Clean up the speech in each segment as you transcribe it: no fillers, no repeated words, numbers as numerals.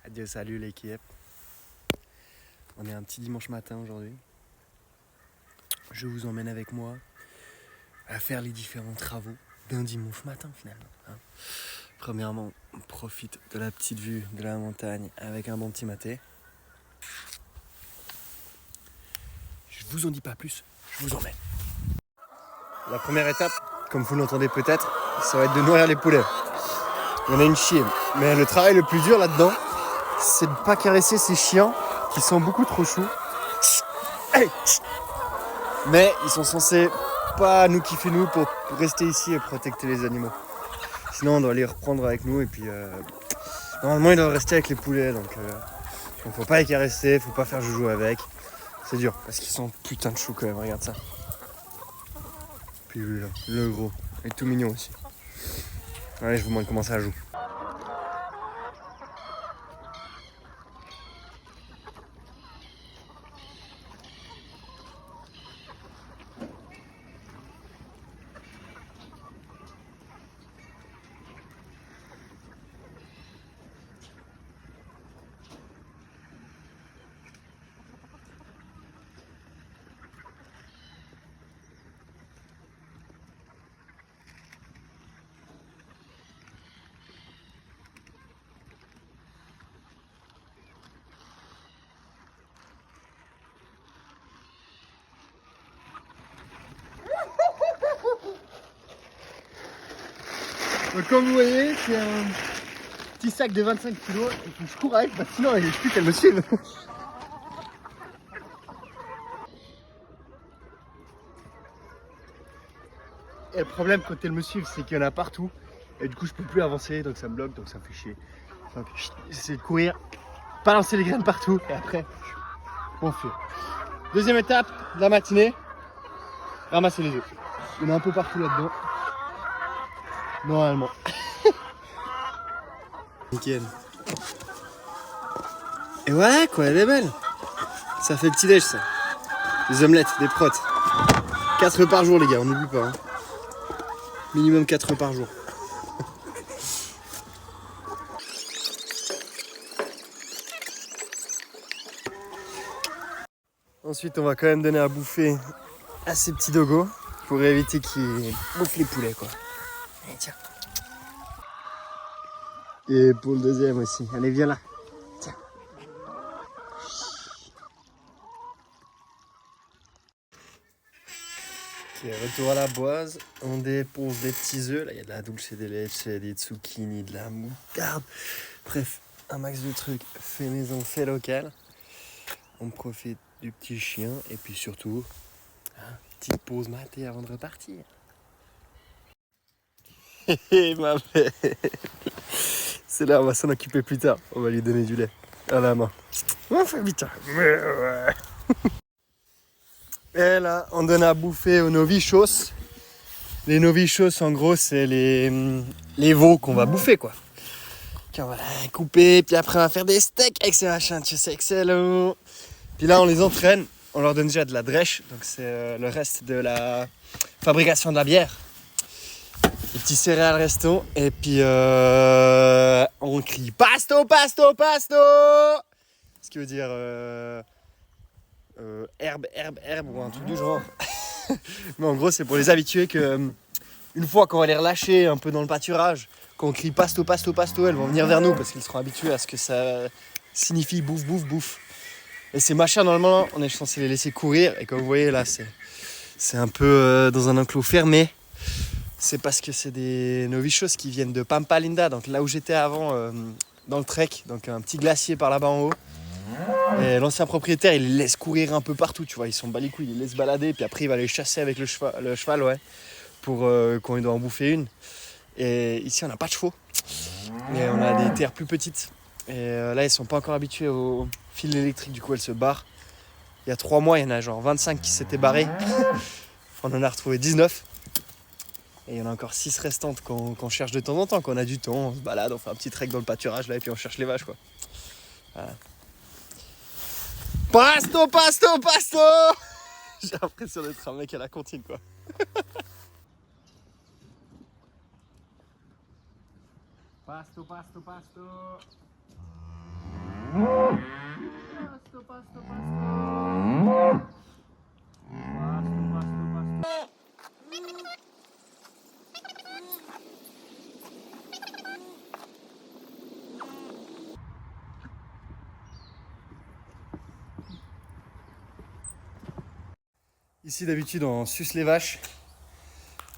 Adieu, salut l'équipe. On est un petit dimanche matin aujourd'hui. Je vous emmène avec moi à faire les différents travaux d'un dimanche matin finalement. Premièrement, on profite de la petite vue de la montagne avec un bon petit maté. Je vous en dis pas plus, je vous emmène. La première étape, comme vous l'entendez peut-être, ça va être de nourrir les poulets. Il y en a une chienne. Mais le travail le plus dur là-dedans, c'est de ne pas caresser ces chiens qui sont beaucoup trop choux. Mais ils sont censés pas nous kiffer nous pour rester ici et protéger les animaux. Sinon on doit les reprendre avec nous et puis normalement ils doivent rester avec les poulets donc faut pas les caresser, faut pas faire joujou avec. C'est dur parce qu'ils sont putain de choux quand même, regarde ça. Puis lui là, le gros, il est tout mignon aussi. Allez, je vous montre comment ça joue. Donc comme vous voyez, c'est un petit sac de 25 kg et puis je cours avec parce que sinon elle explique qu'elle me suive. Et le problème quand elle me suit, c'est qu'il y en a partout. Et du coup je peux plus avancer, donc ça me bloque, donc ça me fait chier. Donc j'essaie de courir, balancer les graines partout et après on fait. Deuxième étape de la matinée, ramasser les œufs. Il y en a un peu partout là-dedans. Normalement. Nickel. Et voilà quoi, elle est belle. Ça fait petit déj ça. Des omelettes, des protes. 4 œufs par jour les gars, on n'oublie pas. Hein. Minimum 4 œufs par jour. Ensuite on va quand même donner à bouffer à ces petits dogos pour éviter qu'ils bouffent les poulets quoi. Allez tiens. Et pour le deuxième aussi. Allez viens là. Tiens. Ok, retour à la boise. On dépose des petits œufs. Là il y a de la dulce de leche, des zucchini, de la moutarde. Bref, un max de trucs fait maison, fait local. On profite du petit chien et puis surtout, petite pause matée avant de repartir. Hé ma belle. C'est là, on va s'en occuper plus tard. On va lui donner du lait à la main. On fait vite. Et là, on donne à bouffer aux novichos. Les novichos, en gros, c'est les veaux qu'on va bouffer, quoi. On va les couper, puis après on va faire des steaks avec ces machins. Tu sais, c'est excellent. Puis là, on les entraîne. On leur donne déjà de la drèche. Donc c'est le reste de la fabrication de la bière. Les petits céréales resto. Et puis on crie pasto, pasto, pasto. Ce qui veut dire herbe, herbe, herbe ou un truc du genre. Mais en gros, c'est pour les habituer que une fois qu'on va les relâcher un peu dans le pâturage, quand on crie pasto, pasto, pasto, elles vont venir vers nous parce qu'ils seront habitués à ce que ça signifie bouffe, bouffe, bouffe. Et ces machins, normalement, on est censé les laisser courir. Et comme vous voyez là, c'est un peu dans un enclos fermé. C'est parce que c'est des novichos qui viennent de Pampa Linda, donc là où j'étais avant, dans le trek, donc un petit glacier par là-bas en haut. Et l'ancien propriétaire, il les laisse courir un peu partout, tu vois, ils sont bas les couilles, il les laisse balader, puis après il va les chasser avec le cheval ouais, pour quand il doit en bouffer une. Et ici, on n'a pas de chevaux, mais on a des terres plus petites. Et là, ils sont pas encore habitués au fil électrique, du coup, elles se barrent. Il y a 3 mois, il y en a genre 25 qui s'étaient barrés. On en a retrouvé 19. Et il y en a encore 6 restantes qu'on cherche de temps en temps. Quand on a du temps, on se balade, on fait un petit trek dans le pâturage là et puis on cherche les vaches quoi. Voilà. Pasto, pasto, pasto. J'ai l'impression d'être un mec à la cantine quoi. Pasto, pasto, pasto. Ici d'habitude on suce les vaches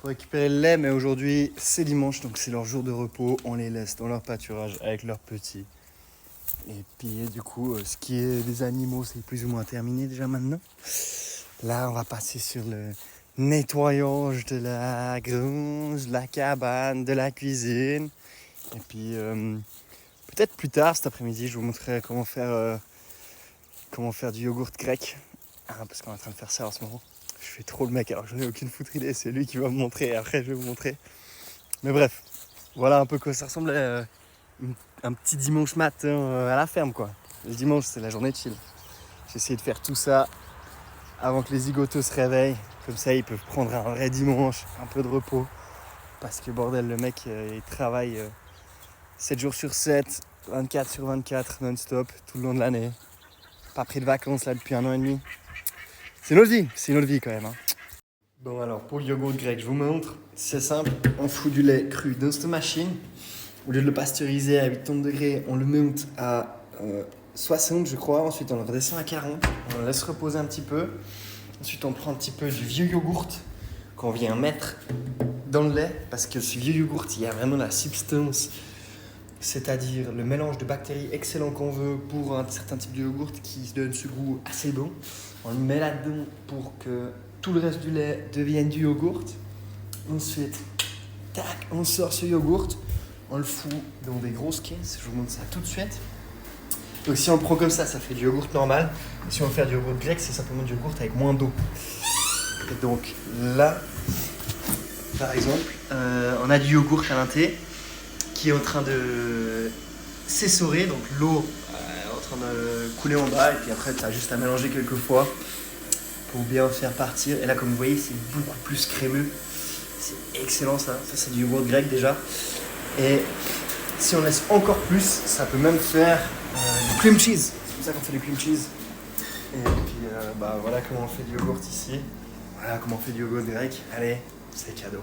pour récupérer le lait, mais aujourd'hui c'est dimanche donc c'est leur jour de repos, on les laisse dans leur pâturage avec leurs petits. Et puis du coup ce qui est des animaux c'est plus ou moins terminé déjà maintenant. Là on va passer sur le nettoyage de la grange, de la cabane, de la cuisine. Et puis peut-être plus tard cet après-midi je vous montrerai comment faire du yogourt grec. Parce qu'on est en train de faire ça en ce moment. Je fais trop le mec alors j'en ai aucune foutre idée, c'est lui qui va me montrer et après je vais vous montrer. Mais bref, voilà un peu quoi ça ressemble à un petit dimanche matin à la ferme quoi. Le dimanche c'est la journée de chill. J'ai essayé de faire tout ça avant que les zigotos se réveillent. Comme ça ils peuvent prendre un vrai dimanche, un peu de repos. Parce que bordel le mec il travaille 7 jours sur 7, 24 sur 24 non-stop tout le long de l'année. Pas pris de vacances là depuis 1 an et demi. C'est notre vie quand même. Hein. Bon alors pour le yogourt grec, je vous montre. C'est simple, on fout du lait cru dans cette machine. Au lieu de le pasteuriser à 80 degrés, on le monte à 60 je crois. Ensuite on le redescend à 40. On le laisse reposer un petit peu. Ensuite on prend un petit peu du vieux yogourt qu'on vient mettre dans le lait. Parce que ce vieux yogourt, il y a vraiment la substance. C'est-à-dire le mélange de bactéries excellent qu'on veut pour un certain type de yogourt qui donne ce goût assez bon. On le met là-dedans pour que tout le reste du lait devienne du yogourt. Ensuite, tac, on sort ce yogourt, on le fout dans des grosses caisses. Je vous montre ça tout de suite. Donc si on le prend comme ça fait du yogourt normal. Et si on veut faire du yogourt grec, c'est simplement du yogourt avec moins d'eau. Et donc là, par exemple, on a du yogourt à l'intérieur qui est en train de s'essorer, donc l'eau est en train de couler en bas et puis après tu as juste à mélanger quelques fois pour bien faire partir. Et là comme vous voyez c'est beaucoup plus crémeux, c'est excellent ça c'est du yogourt grec déjà. Et si on laisse encore plus, ça peut même faire du cream cheese, c'est comme ça qu'on fait du cream cheese. Et puis voilà comment on fait du yogourt ici, voilà comment on fait du yogourt grec, allez c'est cadeau.